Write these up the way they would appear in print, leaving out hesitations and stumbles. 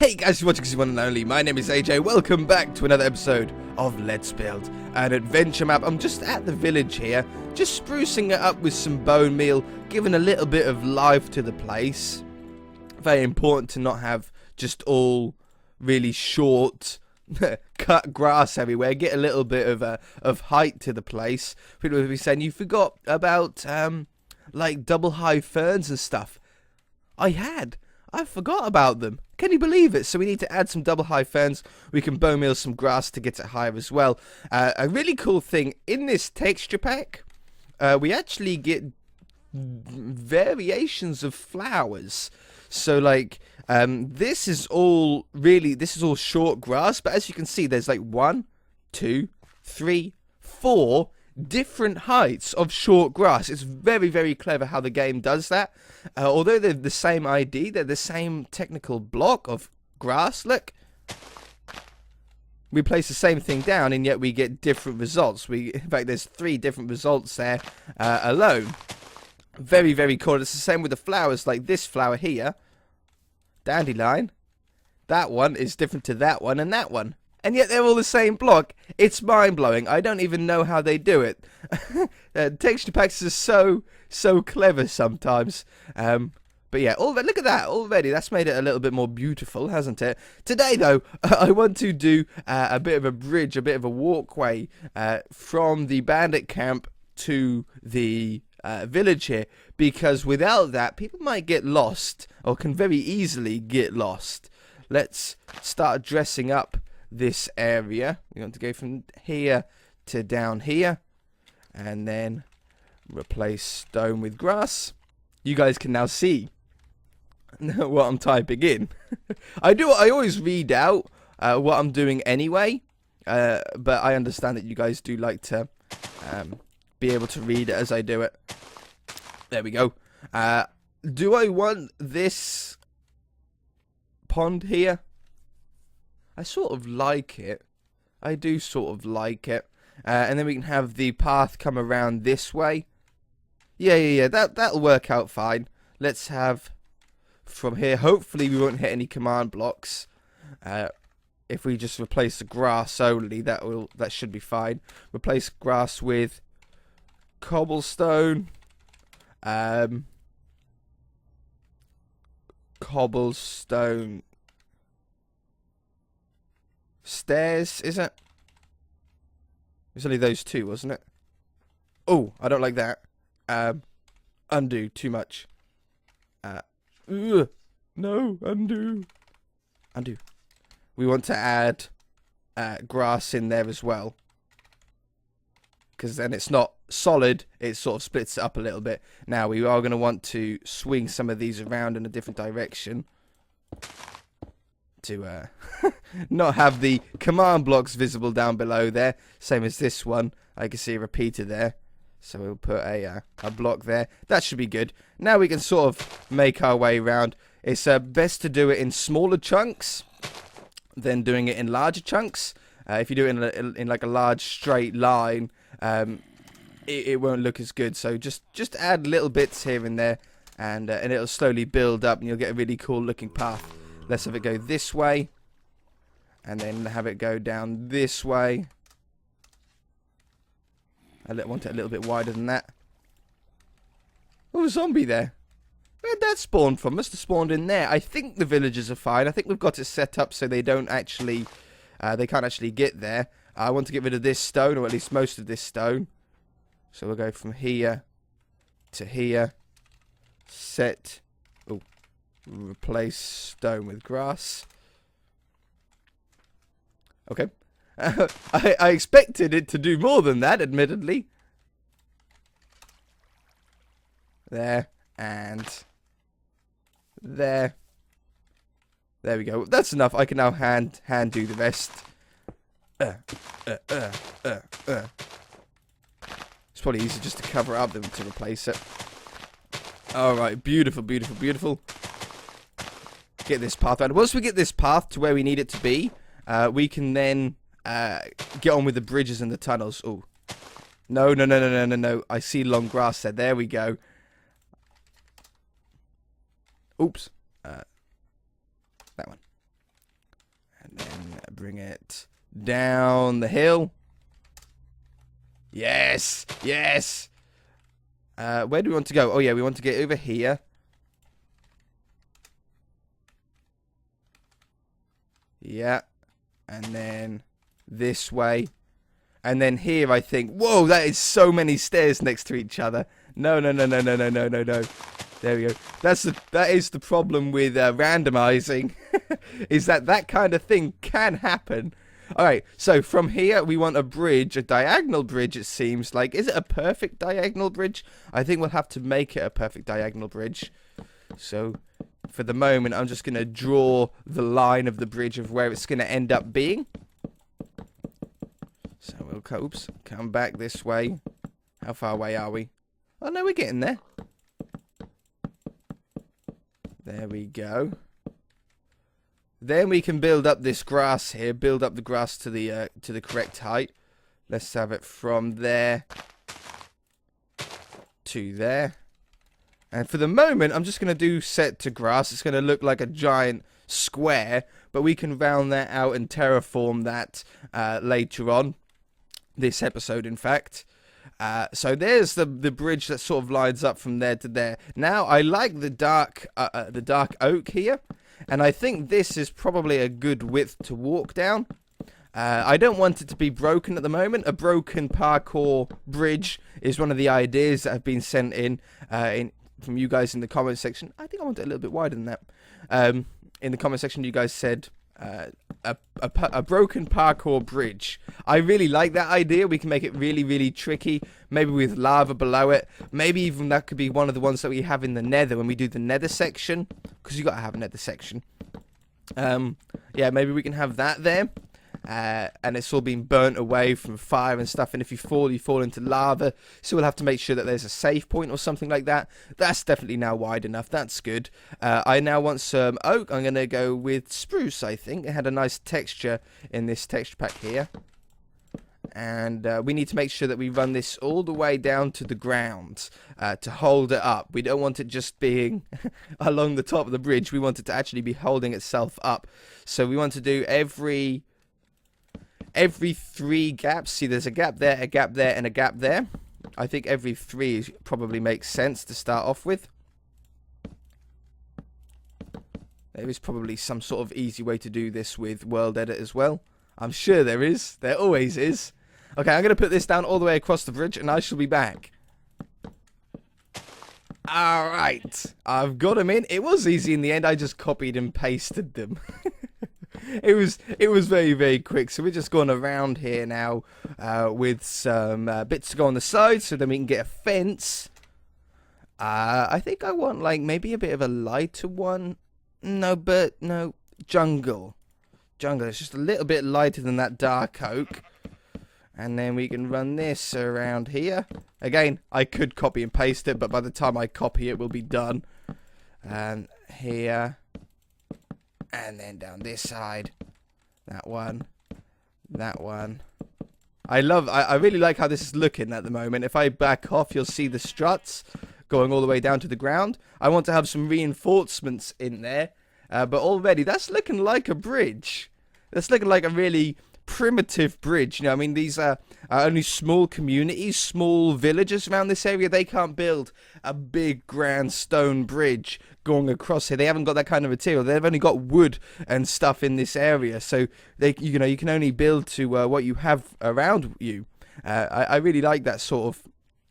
Hey guys, you're watching this one and only. My name is AJ. Welcome back to another episode of Let's Build an Adventure Map. I'm just at the village here, just sprucing it up with some bone meal, giving a little bit of life to the place. Very important to not have just all really short, cut grass everywhere. Get a little bit of height to the place. People will be saying, you forgot about like double high ferns and stuff. I forgot about them. Can you believe it? So we need to add some double high ferns. We can bone meal some grass to get it higher as well. A really cool thing in this texture pack, we actually get variations of flowers. So like this is all short grass, but as you can see, there's like 1, 2, 3, 4 different heights of short grass. It's very, very clever how the game does that. Although they're the same ID, they're the same technical block of grass. Look, we place the same thing down and yet we get different results. In fact, there's 3 different results there alone. Very, very cool. It's the same with the flowers, like this flower here, dandelion. That one is different to that one and that one. And yet they're all the same block. It's mind-blowing. I don't even know how they do it. Texture packs are so clever sometimes. But yeah, look at that already. That's made it a little bit more beautiful, hasn't it? Today, though, I want to do a bit of a bridge, a bit of a walkway from the bandit camp to the village here. Because without that, people might get lost, or can very easily get lost. Let's start dressing up this area. We want to go from here to down here and then replace stone with grass. You guys can now see what I'm typing in. I always read out what I'm doing anyway, but I understand that you guys do like to be able to read it as I do it. There we go. Do I want this pond here? I sort of like it. I do sort of like it. And then we can have the path come around this way. Yeah. That'll work out fine. Let's have from here. Hopefully we won't hit any command blocks. If we just replace the grass only, that should be fine. Replace grass with cobblestone. Cobblestone. Stairs, is it? It's only those 2, wasn't it? Oh, I don't like that. Undo, too much. No, undo. Undo. We want to add grass in there as well. Because then it's not solid, it sort of splits it up a little bit. Now, we are going to want to swing some of these around in a different direction. To not have the command blocks visible down below there, same as this one. I can see a repeater there, so we'll put a block there. That should be good. Now we can sort of make our way around. It's best to do it in smaller chunks than doing it in larger chunks. If you do it in like a large straight line, it won't look as good. So just add little bits here and there, and it'll slowly build up, and you'll get a really cool looking path. Let's have it go this way. And then have it go down this way. I want it a little bit wider than that. Oh, a zombie there. Where'd that spawn from? Must have spawned in there. I think the villagers are fine. I think we've got it set up so they don't actually... they can't actually get there. I want to get rid of this stone, or at least most of this stone. So we'll go from here to here. Set... Oh. Replace stone with grass. Okay. I expected it to do more than that, admittedly. There. And there. There we go. That's enough. I can now hand do the rest. It's probably easier just to cover it up than to replace it. Alright, beautiful, beautiful, beautiful. Get this path around. Once we get this path to where we need it to be, we can then get on with the bridges and the tunnels. Oh, no. I see long grass there. There we go. Oops. That one. bring it down the hill. Yes, yes. Where do we want to go? Oh yeah, we want to get over here. Yeah, and then this way. And then here, I think, whoa, that is so many stairs next to each other. No, no, no, no, no, no, no, no, no. There we go. That is the problem with randomizing, is that kind of thing can happen. All right, so from here, we want a bridge, a diagonal bridge, it seems like. Is it a perfect diagonal bridge? I think we'll have to make it a perfect diagonal bridge. So, for the moment, I'm just going to draw the line of the bridge of where it's going to end up being. So we'll come back this way. How far away are we? Oh no, we're getting there. There we go. Then we can build up this grass here. Build up the grass to the correct height. Let's have it from there to there. And for the moment, I'm just going to do set to grass. It's going to look like a giant square, but we can round that out and terraform that later on. This episode, in fact. So there's the bridge that sort of lines up from there to there. Now I like the dark oak here, and I think this is probably a good width to walk down. I don't want it to be broken at the moment. A broken parkour bridge is one of the ideas that have been sent in from you guys in the comment section. I think I want it a little bit wider than that. In the comment section, you guys said a broken parkour bridge. I really like that idea. We can make it really, really tricky. Maybe with lava below it. Maybe even that could be one of the ones that we have in the nether when we do the nether section. Because you got to have a nether section. Yeah, maybe we can have that there. And it's all been burnt away from fire and stuff, and if you fall into lava, so we'll have to make sure that there's a save point or something like that. That's definitely now wide enough. That's good. I now want some oak. I'm going to go with spruce, I think. It had a nice texture in this texture pack here. And we need to make sure that we run this all the way down to the ground to hold it up. We don't want it just being along the top of the bridge. We want it to actually be holding itself up. So we want to do every 3 gaps. See, there's a gap there, and a gap there. I think every 3 probably makes sense to start off with. There is probably some sort of easy way to do this with World Edit as well. I'm sure there is. There always is. Okay, I'm going to put this down all the way across the bridge, and I shall be back. Alright. I've got them in. It was easy in the end. I just copied and pasted them. It was very, very quick. So we're just going around here now with some bits to go on the side so then we can get a fence. I think I want like maybe a bit of a lighter one. No, jungle. It's just a little bit lighter than that dark oak. And then we can run this around here. Again, I could copy and paste it, but by the time I copy it, we'll be done. And here. And then down this side. That one. I really like how this is looking at the moment. If I back off, you'll see the struts going all the way down to the ground. I want to have some reinforcements in there. But already, that's looking like a bridge. That's looking like a really primitive bridge. You know, I mean, these are only small communities, small villages around this area. They can't build a big grand stone bridge going across here. They haven't got that kind of material. They've only got wood and stuff in this area, so you can only build to what you have around you. I really like that sort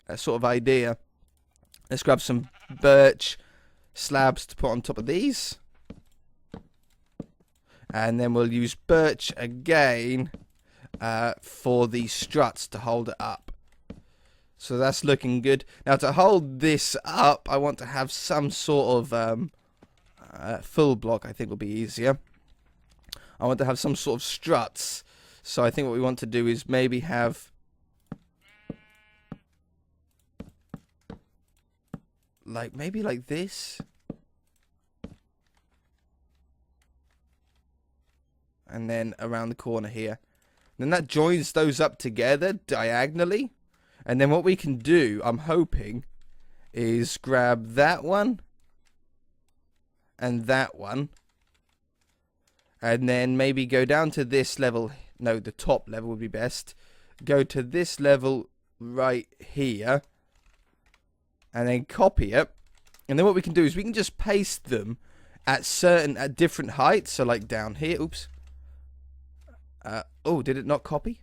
of idea. Let's grab some birch slabs to put on top of these. And then we'll use birch again for the struts to hold it up. So that's looking good. Now to hold this up, I want to have some sort of full block. I think will be easier. I want to have some sort of struts. So I think what we want to do is maybe have maybe like this. And then around the corner here. Then that joins those up together diagonally. And then what we can do, I'm hoping, is grab that one. And that one. And then maybe go down to this level. No, the top level would be best. Go to this level right here. And then copy it. And then what we can do is we can just paste them at different heights. So like down here. Oops. Oh, did it not copy?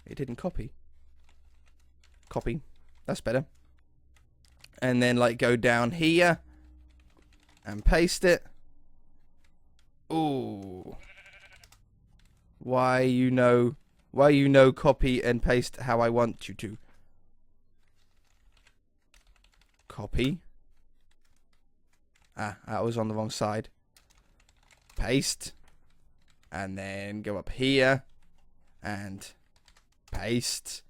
It didn't copy. Copy. That's better. And then like go down here. And paste it. Ooh. Why you know copy and paste how I want you to. Copy. I was on the wrong side. Paste. And then go up here. And paste.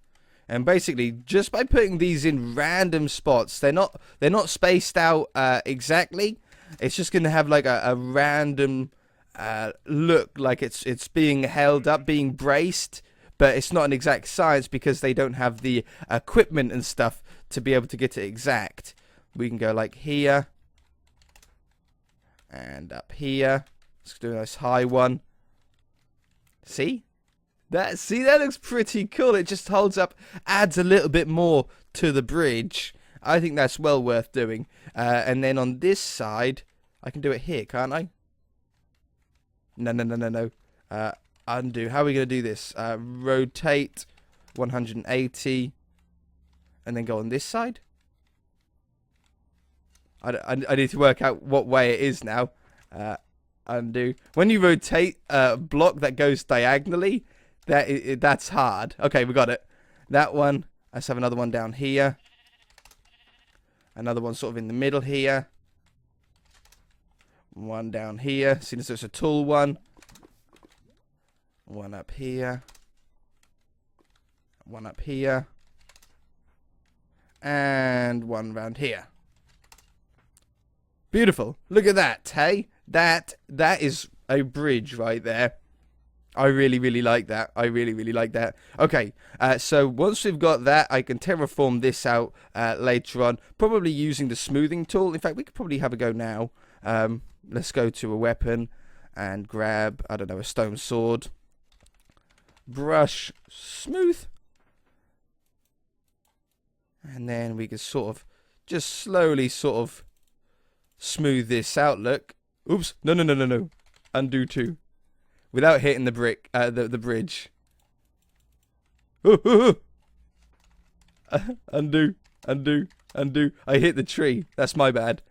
And basically, just by putting these in random spots, they're not spaced out exactly. It's just going to have like a random look, like it's being held up, being braced, but it's not an exact science because they don't have the equipment and stuff to be able to get it exact. We can go like here and up here. Let's do a nice high one. See? That looks pretty cool. It just holds up, adds a little bit more to the bridge. I think that's well worth doing. And then on this side, I can do it here, can't I? No. Undo. How are we going to do this? Rotate 180. And then go on this side? I need to work out what way it is now. Undo. When you rotate a block that goes diagonally, that's hard. Okay, we got it. That one. Let's have another one down here. Another one sort of in the middle here. One down here. See, this is a tall one. One up here. One up here. And one round here. Beautiful. Look at that, hey? That is a bridge right there. I really like that. I really like that. Okay, so once we've got that, I can terraform this out later on, probably using the smoothing tool. In fact, we could probably have a go now. Let's go to a weapon and grab, I don't know, a stone sword. Brush, smooth. And then we can sort of just slowly sort of smooth this out. Look. Oops. No. Undo too. Without hitting the brick, the bridge. Undo. I hit the tree. That's my bad.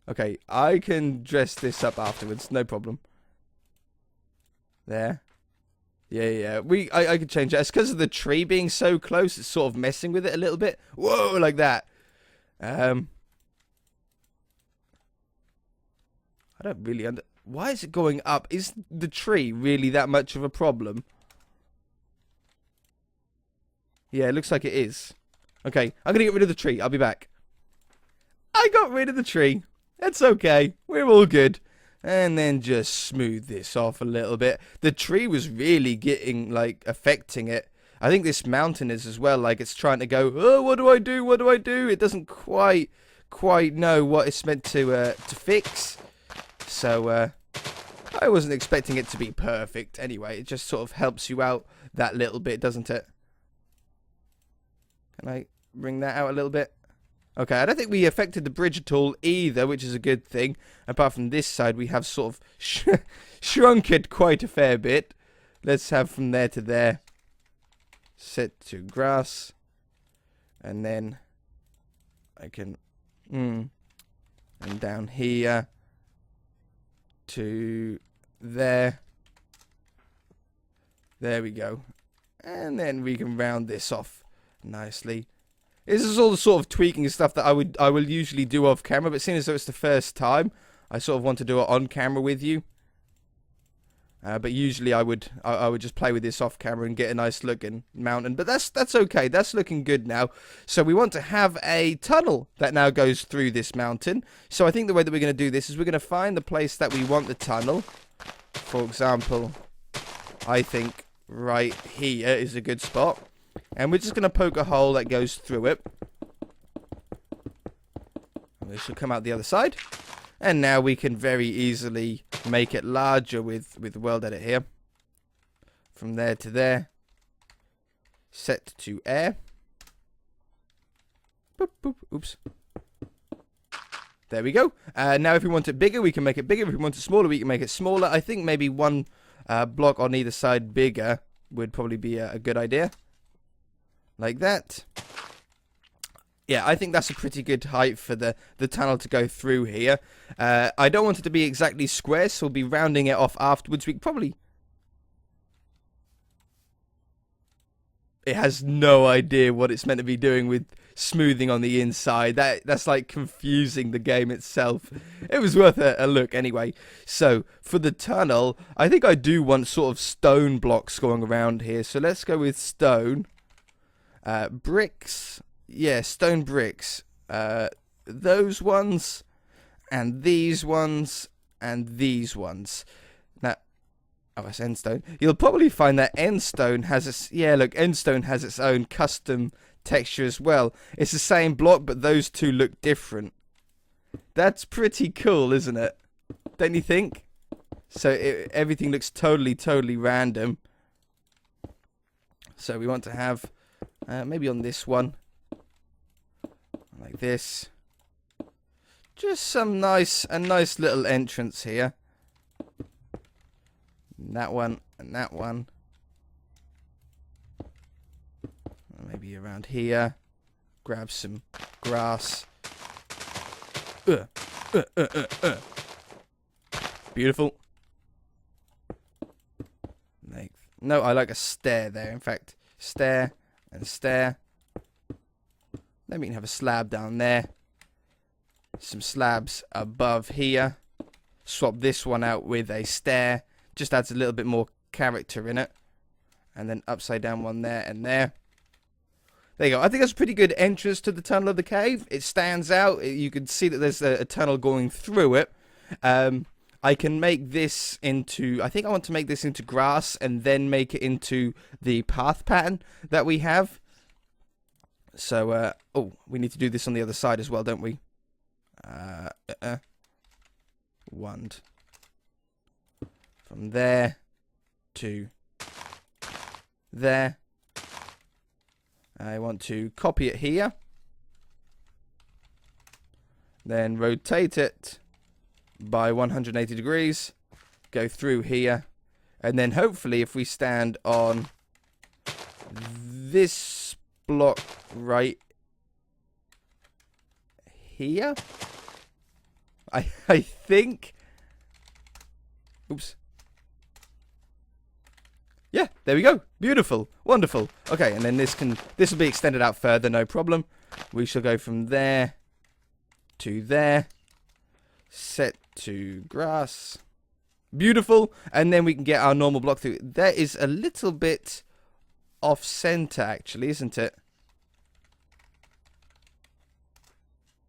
Okay, I can dress this up afterwards. No problem. There. Yeah. I can change that. It's because of the tree being so close. It's sort of messing with it a little bit. Whoa, like that. I don't really Why is it going up? Is the tree really that much of a problem? Yeah, it looks like it is. Okay, I'm going to get rid of the tree. I'll be back. I got rid of the tree. It's okay. We're all good. And then just smooth this off a little bit. The tree was really getting, like, affecting it. I think this mountain is as well. Like, it's trying to go, oh, what do I do? What do I do? It doesn't quite know what it's meant to fix. So, I wasn't expecting it to be perfect. Anyway, it just sort of helps you out that little bit, doesn't it? Can I bring that out a little bit? Okay, I don't think we affected the bridge at all either, which is a good thing. Apart from this side, we have sort of shrunk it quite a fair bit. Let's have from there to there. Set to grass. And then I can... and down here to there. There we go. And then we can round this off nicely. This is all the sort of tweaking stuff that I will usually do off camera, but seeing as though it's the first time, I sort of want to do it on camera with you. But usually I would just play with this off camera and get a nice looking mountain. But that's okay. That's looking good now. So we want to have a tunnel that now goes through this mountain. So I think the way that we're going to do this is we're going to find the place that we want the tunnel. For example, I think right here is a good spot. And we're just going to poke a hole that goes through it. And this will come out the other side. And now we can very easily make it larger with the world edit here. From there to there. Set to air. Boop, boop. Oops. There we go. Now if we want it bigger, we can make it bigger. If we want it smaller, we can make it smaller. I think maybe one block on either side bigger would probably be a good idea. Like that. Yeah, I think that's a pretty good height for the tunnel to go through here. I don't want it to be exactly square, so we'll be rounding it off afterwards. We could probably... It has no idea what it's meant to be doing with smoothing on the inside. That's like confusing the game itself. It was worth a look anyway. So for the tunnel, I think I do want sort of stone blocks going around here. So let's go with stone. Bricks. Yeah, stone bricks. Those ones. And these ones. And these ones. Now... Oh, that's endstone. You'll probably find that endstone has endstone has its own custom texture as well. It's the same block, but those two look different. That's pretty cool, isn't it? Don't you think? So everything looks totally random. So we want to have maybe on this one, like this. Just a nice little entrance here. And that one, and that one. Maybe around here. Grab some grass. Beautiful. No, I like a stair there. In fact, stair and stair. Then we can have a slab down there. Some slabs above here. Swap this one out with a stair. Just adds a little bit more character in it. And then upside down one there and there. There you go. I think that's a pretty good entrance to the tunnel of the cave. It stands out. You can see that there's a tunnel going through it. I can make this into... I think I want to make this into grass and then make it into the path pattern that we have. So, oh, we need to do this on the other side as well, don't we? Wand. From there to there. I want to copy it here. Then rotate it by 180 degrees. Go through here. And then hopefully if we stand on this block right here. I think... Oops. Yeah, there we go. Beautiful. Wonderful. Okay, and then this will be extended out further, no problem. We shall go from there to there. Set to grass. Beautiful. And then we can get our normal block through. That is a little bit off center, actually, isn't it?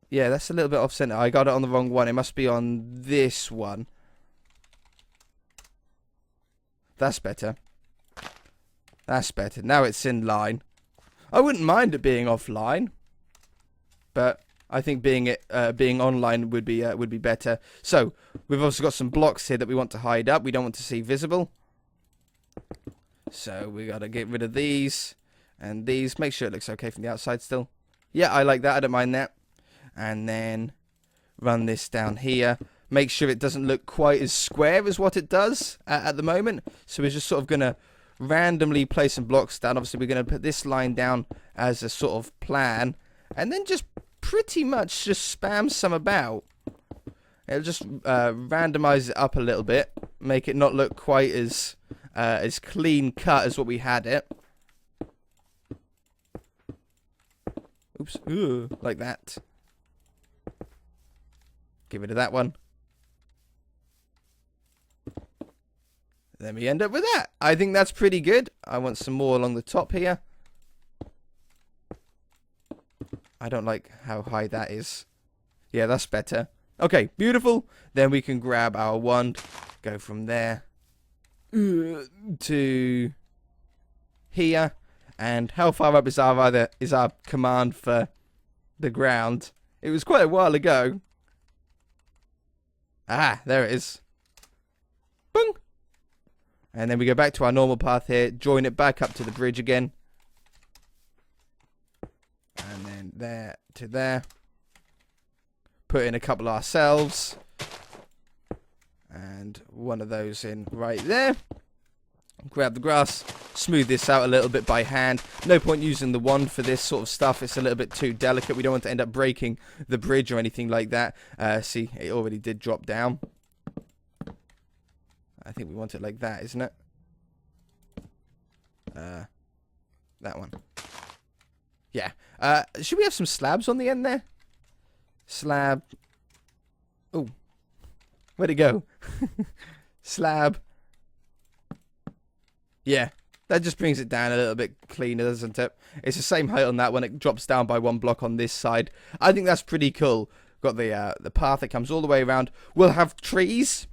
Yeah, that's a little bit off center. I got it on the wrong one. It must be on this one. That's better. That's better. Now it's in line. I wouldn't mind it being offline, but I think being online would be better. So we've also got some blocks here that we want to hide up. We don't want to see visible. So we gotta get rid of these and these. Make sure it looks okay from the outside still. Yeah, I like that. I don't mind that. And then run this down here. Make sure it doesn't look quite as square as what it does at the moment. So we're just sort of going to randomly place some blocks down. Obviously, we're going to put this line down as a sort of plan. And then just pretty much just spam some about. It'll just randomize it up a little bit. Make it not look quite as clean cut as what we had it. Oops. Ooh, like that. Get rid of that one. Then we end up with that. I think that's pretty good. I want some more along the top here. I don't like how high that is. Yeah, that's better. Okay, beautiful. Then we can grab our wand, go from there to here. And how far up is our command for the ground? It was quite a while ago. Ah, there it is. And then we go back to our normal path here, join it back up to the bridge again. And then there to there. Put in a couple ourselves. And one of those in right there. Grab the grass, smooth this out a little bit by hand. No point using the wand for this sort of stuff. It's a little bit too delicate. We don't want to end up breaking the bridge or anything like that. See, it already did drop down. I think we want it like that, isn't it? That one. Yeah. Should we have some slabs on the end there? Slab. Oh. Where'd it go? Slab. Yeah, that just brings it down a little bit cleaner, doesn't it? It's the same height on that one. It drops down by 1 block on this side. I think that's pretty cool. Got the path that comes all the way around. We'll have trees.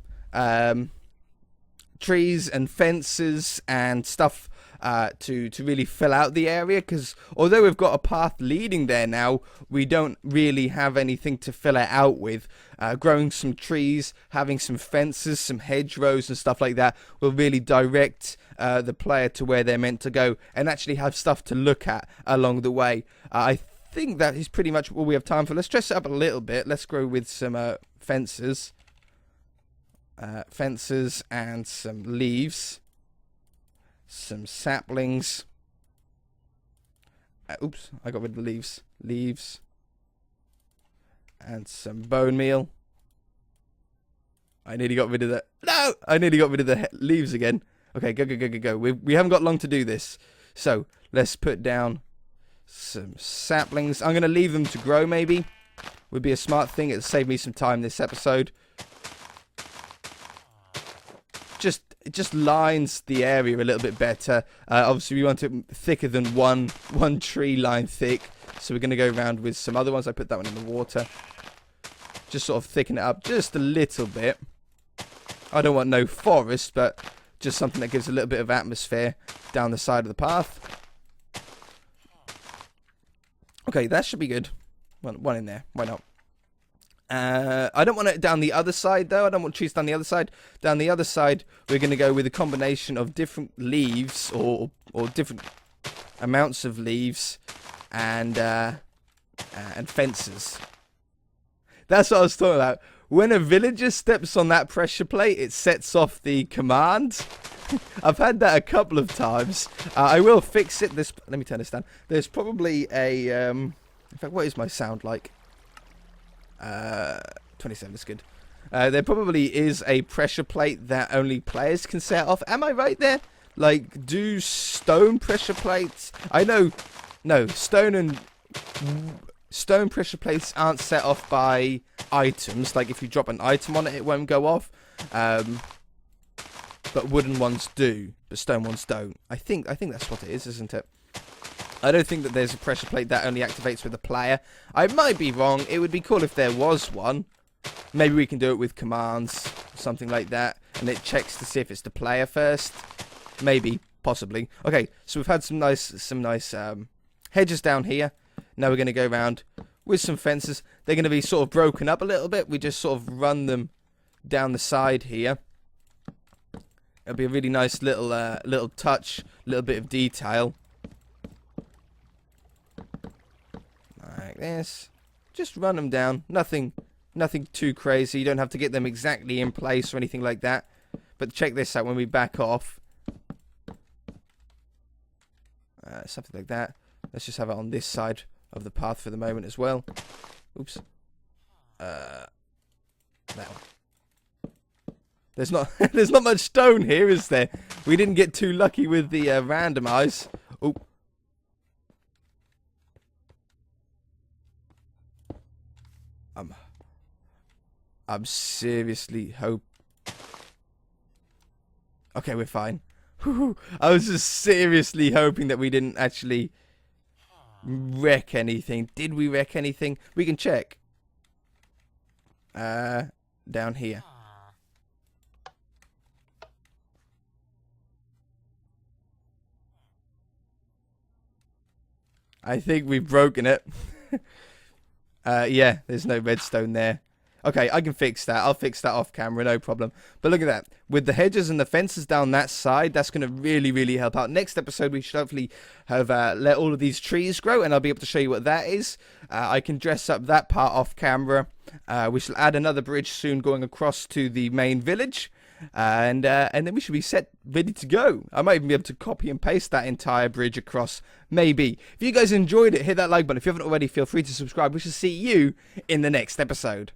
Trees and fences and stuff to really fill out the area, because although we've got a path leading there now, we don't really have anything to fill it out with. Growing some trees, having some fences, some hedgerows and stuff like that will really direct the player to where they're meant to go and actually have stuff to look at along the way. I think that is pretty much all we have time for. Let's dress it up a little bit. Let's grow with some fences. Fences and some leaves. Some saplings. Oops, I got rid of the leaves. Leaves. And some bone meal. I nearly got rid of the... No! I nearly got rid of the leaves again. Okay, go. We haven't got long to do this. So, let's put down some saplings. I'm going to leave them to grow, maybe. Would be a smart thing. It'll save me some time this episode. It just lines the area a little bit better. Obviously, we want it thicker than one tree line thick. So we're going to go around with some other ones. I put that one in the water. Just sort of thicken it up just a little bit. I don't want no forest, but just something that gives a little bit of atmosphere down the side of the path. Okay, that should be good. One in there. Why not? I don't want it down the other side, though. I don't want trees down the other side. Down the other side, we're going to go with a combination of different leaves or different amounts of leaves and fences. That's what I was talking about. When a villager steps on that pressure plate, it sets off the command. I've had that a couple of times. I will fix it. Let me turn this down. There's probably a... in fact, what is my sound like? 27 is good. There probably is a pressure plate that only players can set off. Am I right there? Like, do stone pressure plates... I know... No, stone pressure plates aren't set off by items. Like, if you drop an item on it, it won't go off. But wooden ones do. But stone ones don't. I think that's what it is, isn't it? I don't think that there's a pressure plate that only activates with a player. I might be wrong. It would be cool if there was one. Maybe we can do it with commands, something like that, and it checks to see if it's the player first. Maybe, possibly. Okay, so we've had some nice hedges down here. Now we're going to go around with some fences. They're going to be sort of broken up a little bit. We just sort of run them down the side here. It'll be a really nice little touch, little bit of detail. Like this. Just run them down. Nothing too crazy. You don't have to get them exactly in place or anything like that. But check this out when we back off. Something like that. Let's just have it on this side of the path for the moment as well. Oops. That one. There's not much stone here, is there? We didn't get too lucky with the randomize. Oh. I'm seriously Okay, we're fine. I was just seriously hoping that we didn't actually wreck anything. Did we wreck anything? We can check. Down here. I think we've broken it. Yeah, there's no redstone there. Okay, I can fix that. I'll fix that off camera, no problem. But look at that. With the hedges and the fences down that side, that's going to really, really help out. Next episode, we should hopefully have let all of these trees grow, and I'll be able to show you what that is. I can dress up that part off camera. We shall add another bridge soon going across to the main village. And then we should be set, ready to go. I might even be able to copy and paste that entire bridge across, maybe. If you guys enjoyed it, hit that like button. If you haven't already, feel free to subscribe. We shall see you in the next episode.